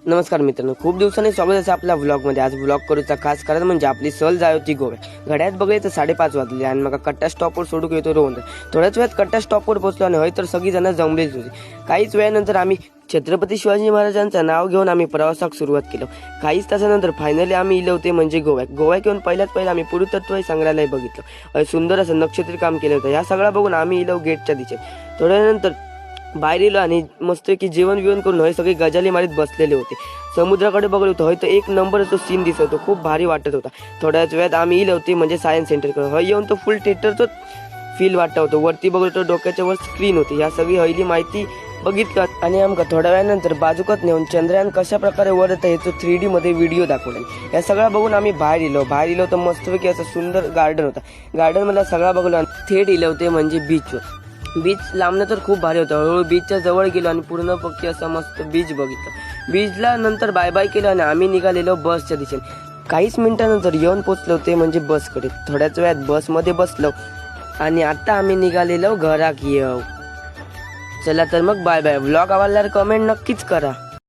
नमस्कार मित्रांनो, खूप दिवसांनी स्वागत आहे आपल्या व्लॉगमध्ये. आज व्लॉग करूचा खास कारण म्हणजे आपली सहल जाय होती गोव्यात. घड्यात बघले तर 5:30 वाजले आणि मग कट्टा स्टॉपवर सोडून येतो रोहन. थोड्याच वेळात कट्टा स्टॉपवर पोहोचलो आणि हय तर सगळी जण जमलेच होती. काहीच वेळानंतर आम्ही छत्रपती शिवाजी महाराजांचं नाव घेऊन आम्ही प्रवासाक सुरुवात केलो. काहीच तासानंतर फायनली आम्ही इलो होते म्हणजे गोव्यात येऊन पहिला आम्ही पुरातत्व संग्रहालय बघितलं. सुंदर असं नक्षत्री काम केलं होतं. ह्या सगळा बघून आम्ही इलो गेटच्या दिशेत. थोड्यानंतर बाहेर इलो आणि मस्त की जेवण बिवण करून हय सगळे गजाली मारीत बसलेले होते. समुद्राकडे बघत होतो. हय तर एक नंबरचा सीन दिसत होतो. खूप भारी वाटत होता. थोड्याच वेळात आम्ही इलो होते म्हणजे सायन्स सेंटरकडे. हय येऊन तो फुल थिएटरचं फील वाटत होतं. वरती बघतो डोक्याच्या वर स्क्रीन होती. ह्या सगळी हयली माहिती बघितलं आणि आमका थोड्या वेळानंतर बाजूकत नेऊन चंद्रयान कशा प्रकारे वर येतं याचं 3D मध्ये व्हिडिओ दाखवला. या सगळा बघून आम्ही बाहेर इलो तर मस्तपैकी असं सुंदर गार्डन होता. गार्डन मला सगळा बघलो आणि थेट इले होते म्हणजे बीचवर. बीच लांबणं तर खूप भारी होतं. हळूहळू बीचच्या जवळ गेलो आणि पूर्ण पक्की असं मस्त बीच बघितलं. बीचला नंतर बाय बाय केलं आणि आम्ही निघालेलो बसच्या दिशेने. काहीच मिनिटानंतर येऊन पोचलो होते म्हणजे बसकडे. थोड्याच वेळात बसमध्ये बसलो आणि आता आम्ही निघालेलो घराक येऊ. चला तर मग बाय बाय. व्लॉग आवडल्यावर कमेंट नक्कीच करा.